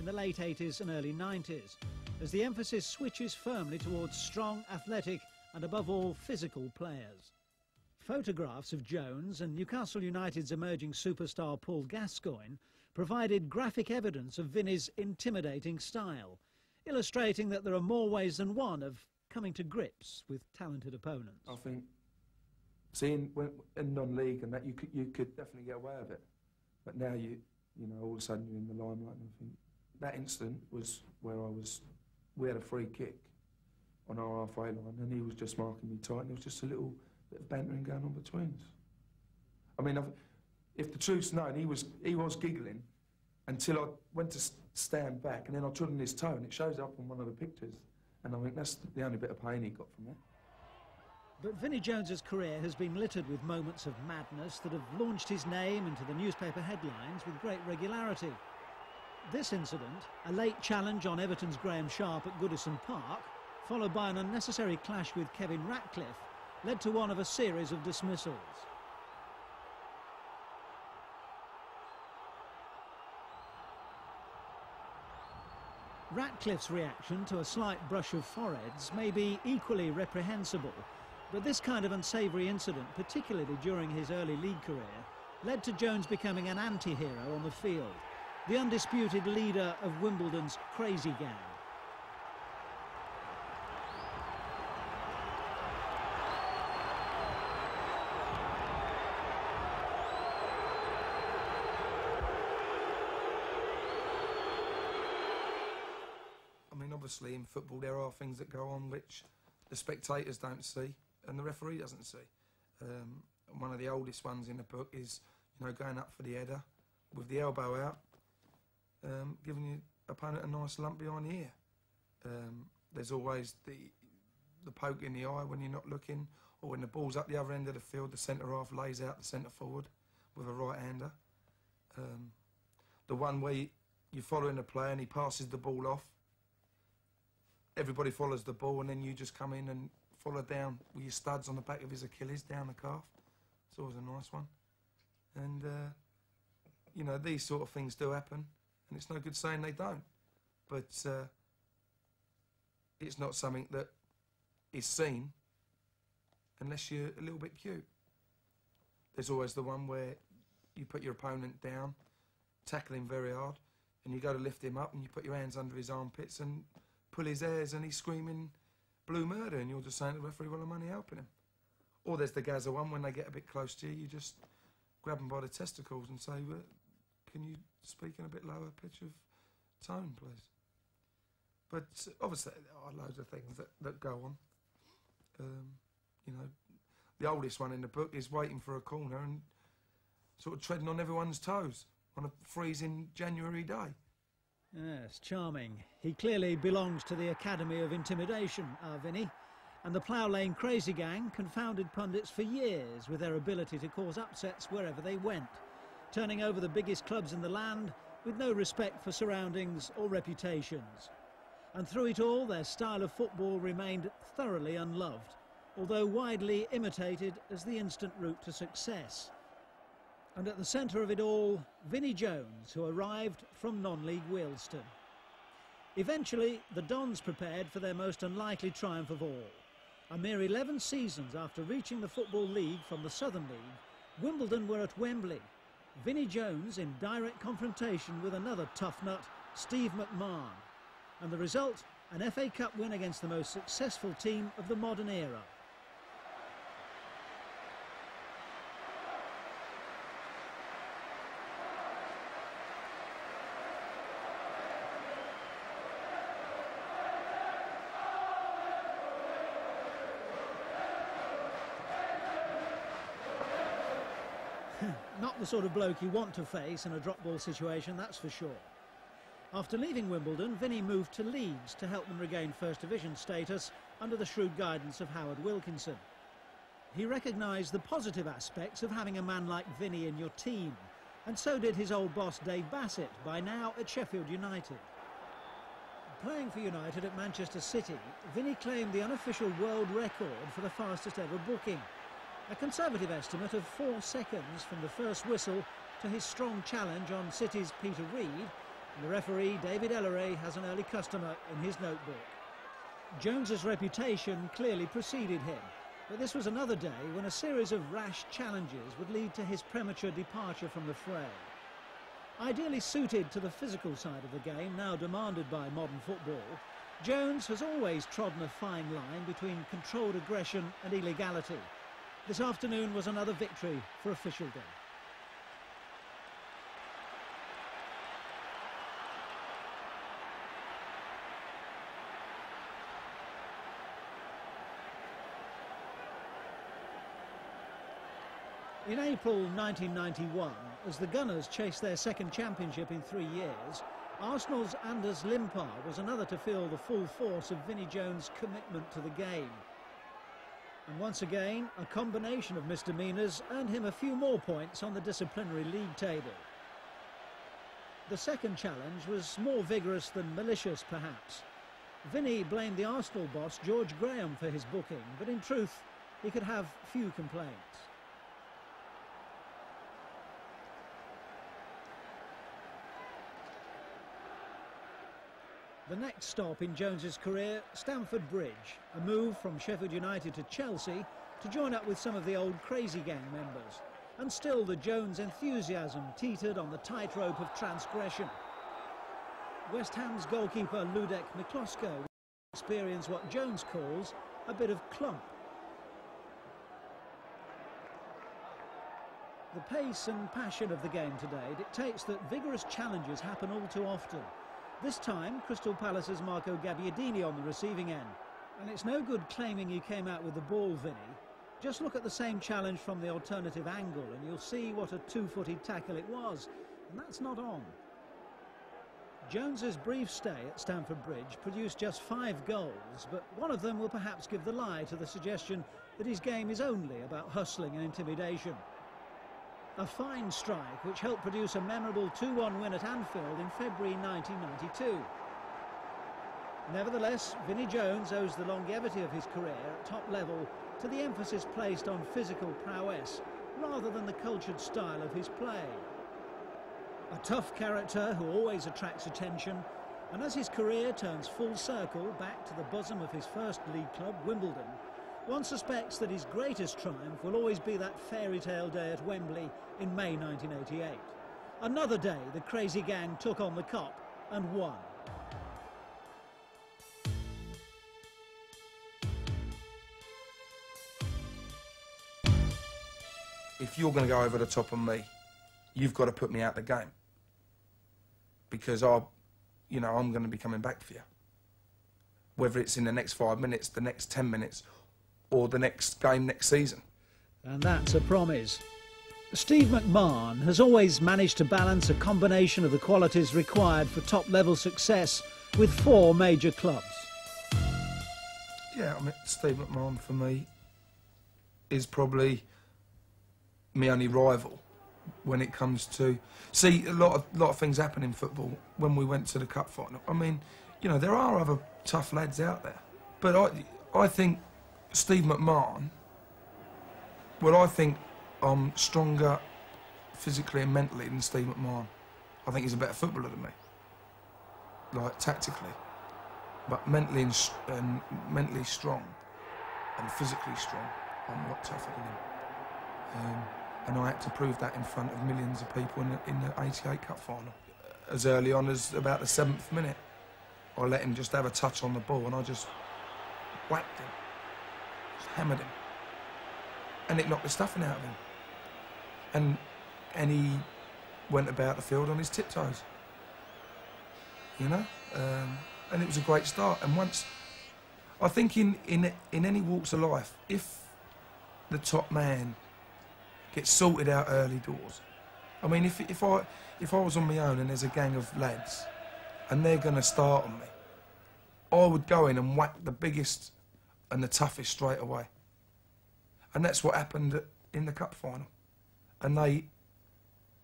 in the late 80s and early 90s, as the emphasis switches firmly towards strong, athletic and above all physical players. Photographs of Jones and Newcastle United's emerging superstar Paul Gascoigne provided graphic evidence of Vinnie's intimidating style, illustrating that there are more ways than one of coming to grips with talented opponents. I think seeing in non-league and that you could definitely get away with it, but now you know all of a sudden you're in the limelight, and I think that incident was where we had a free kick on our halfway line and he was just marking me tight and there was just a little bit of bantering going on between us. I mean, if the truth's known, he was giggling until I went to stand back and then I trod on his toe and it shows up on one of the pictures, and I think that's the only bit of pain he got from it. But Vinnie Jones's career has been littered with moments of madness that have launched his name into the newspaper headlines with great regularity. This incident, a late challenge on Everton's Graham Sharp at Goodison Park, followed by an unnecessary clash with Kevin Ratcliffe, led to one of a series of dismissals. Ratcliffe's reaction to a slight brush of foreheads may be equally reprehensible, but this kind of unsavoury incident, particularly during his early league career, led to Jones becoming an anti-hero on the field, the undisputed leader of Wimbledon's crazy gang. I mean, obviously in football there are things that go on which the spectators don't see and the referee doesn't see. One of the oldest ones in the book is, you know, going up for the header with the elbow out, giving your opponent a nice lump behind the ear. There's always the poke in the eye when you're not looking, or when the ball's up the other end of the field, the centre half lays out the centre forward with a right-hander. The one where you're following the player and he passes the ball off, everybody follows the ball and then you just come in and follow down with your studs on the back of his Achilles down the calf. It's always a nice one. And, you know, these sort of things do happen, and it's no good saying they don't. But it's not something that is seen unless you're a little bit cute. There's always the one where you put your opponent down, tackle him very hard, and you go to lift him up and you put your hands under his armpits and pull his hairs and he's screaming blue murder, and you're just saying to the referee, well, I'm only helping him. Or there's the Gazza one, when they get a bit close to you, you just grab them by the testicles and say, well, can you speak in a bit lower pitch of tone, please? But obviously there are loads of things that go on. You know, the oldest one in the book is waiting for a corner and sort of treading on everyone's toes on a freezing January day. Yes, charming. He clearly belongs to the Academy of Intimidation, our Vinnie, and the Plough Lane Crazy Gang confounded pundits for years with their ability to cause upsets wherever they went, turning over the biggest clubs in the land with no respect for surroundings or reputations. And through it all, their style of football remained thoroughly unloved, although widely imitated as the instant route to success. And at the centre of it all, Vinnie Jones, who arrived from non-league Wealdstone. Eventually, the Dons prepared for their most unlikely triumph of all. A mere 11 seasons after reaching the Football League from the Southern League, Wimbledon were at Wembley. Vinnie Jones in direct confrontation with another tough nut, Steve McMahon. And the result, an FA Cup win against the most successful team of the modern era. Not the sort of bloke you want to face in a drop ball situation, that's for sure. After leaving Wimbledon, Vinnie moved to Leeds to help them regain First Division status under the shrewd guidance of Howard Wilkinson. He recognised the positive aspects of having a man like Vinnie in your team, and so did his old boss Dave Bassett, by now at Sheffield United. Playing for United at Manchester City, Vinnie claimed the unofficial world record for the fastest ever booking. A conservative estimate of 4 seconds from the first whistle to his strong challenge on City's Peter Reid, The referee, David Elleray, has an early customer in his notebook. Jones's reputation clearly preceded him, but this was another day when a series of rash challenges would lead to his premature departure from the fray. Ideally suited to the physical side of the game, now demanded by modern football, Jones has always trodden a fine line between controlled aggression and illegality. This afternoon was another victory for officialdom. In April 1991, as the Gunners chased their second championship in 3 years, Arsenal's Anders Limpar was another to feel the full force of Vinnie Jones' commitment to the game. And once again, a combination of misdemeanours earned him a few more points on the disciplinary league table. The second challenge was more vigorous than malicious, perhaps. Vinnie blamed the Arsenal boss, George Graham, for his booking, but in truth, he could have few complaints. The next stop in Jones's career, Stamford Bridge, a move from Sheffield United to Chelsea to join up with some of the old Crazy Gang members. And still the Jones enthusiasm teetered on the tightrope of transgression. West Ham's goalkeeper Ludek Miklosko experienced what Jones calls a bit of clump. The pace and passion of the game today dictates that vigorous challenges happen all too often. This time, Crystal Palace's Marco Gabbiadini on the receiving end. And it's no good claiming you came out with the ball, Vinny. Just look at the same challenge from the alternative angle and you'll see what a two-footed tackle it was. And that's not on. Jones's brief stay at Stamford Bridge produced just 5 goals, but one of them will perhaps give the lie to the suggestion that his game is only about hustling and intimidation. A fine strike which helped produce a memorable 2-1 win at Anfield in February 1992. Nevertheless, Vinnie Jones owes the longevity of his career at top level to the emphasis placed on physical prowess rather than the cultured style of his play. A tough character who always attracts attention, and as his career turns full circle back to the bosom of his first league club, Winbledon, one suspects that his greatest triumph will always be that fairy tale day at Wembley in May 1988. Another day the Crazy Gang took on the Kop and won. If you're going to go over the top of me, you've got to put me out the game. Because I'm going to be coming back for you. Whether it's in the next 5 minutes, the next 10 minutes, or the next game next season. And that's a promise. Steve McMahon has always managed to balance a combination of the qualities required for top-level success with 4 major clubs. Yeah, Steve McMahon for me is probably my only rival when it comes to... See, a lot of things happen in football when we went to the cup final. There are other tough lads out there. But I think Steve McMahon, I think I'm stronger physically and mentally than Steve McMahon. I think he's a better footballer than me, like tactically. But mentally and mentally strong and physically strong, I'm a lot tougher than him. And I had to prove that in front of millions of people in the '88 Cup final. As early on as about the 7th minute, I let him just have a touch on the ball and I just whacked him. Hammered him, and it knocked the stuffing out of him. And he went about the field on his tiptoes, and it was a great start. And once, I think in any walks of life, if the top man gets sorted out early doors, if I was on my own and there's a gang of lads and they're going to start on me, I would go in and whack the biggest and the toughest straight away. And that's what happened in the cup final. And they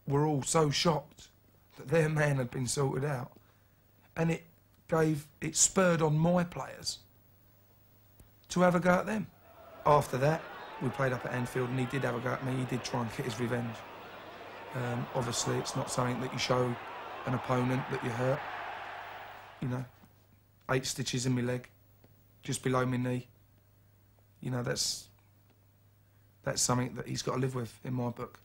were all so shocked that their man had been sorted out. And it spurred on my players to have a go at them. After that, we played up at Anfield and he did have a go at me. He did try and get his revenge. Obviously, it's not something that you show an opponent that you hurt. You know, 8 stitches in my leg, just below my knee. You know, that's something that he's got to live with in my book.